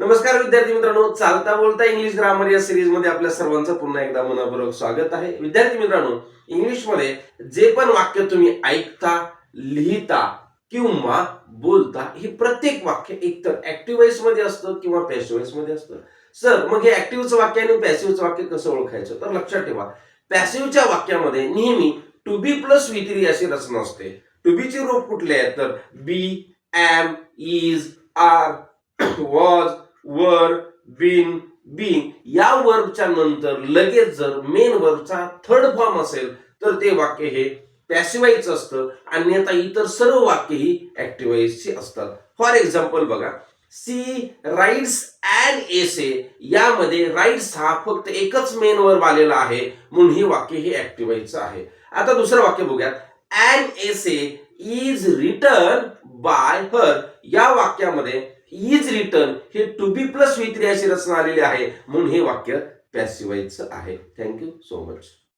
नमस्कार विद्यार्थी मित्रांनो, चालता बोलता इंग्लिश ग्रामर या सिरीज मध्ये आपल्या सर्वांचं पुन्हा एकदा मनपूर्वक स्वागत आहे. विद्यार्थी मित्रांनो, इंग्लिश मध्ये जे पण वाक्य तुम्ही ऐकता, लिहिता किंवा बोलता, हे प्रत्येक वाक्य एकतर ऍक्टिव्ह वॉइस मध्ये असतं किंवा पॅसिव्ह वॉइस मध्ये असतं. सर, मग हे ऍक्टिव्हचं वाक्य आणि पॅसिव्हचं वाक्य कसं ओळखायचं? तर लक्षात ठेवा, पॅसिव्हच्या वाक्यामध्ये नेहमी to be plus V three अशी रचना असते. टू बी ची रूप कुठले आहेत? तर बी, एम, इज, आर, वॉज, वर, बीन, बीइंग या वर्बच्या नंतर लगेच जर मेन वर्बचा थर्ड फॉर्म असेल तर ते वाक्य हे पॅसिव्हाइज असतं. अन्यथा इतर सर्व वाक्य ही ऍक्टिव्हाइजची असतात. फॉर एक्झाम्पल बघा, सी राइट्स अँड एसे, यामध्ये राइट्स हा फक्त एकच मेन वर्ब आलेला आहे म्हणून हे वाक्य हे ऍक्टिव्हाइजचं आहे. आता दुसरं वाक्य बघूयात, and essay is written by her, या वाक्यामध्ये इज रिटन हे to be plus V three अशी रचना आलेली आहे म्हणून हे वाक्य पॅसिव्हाइजचं आहे. Thank you so much.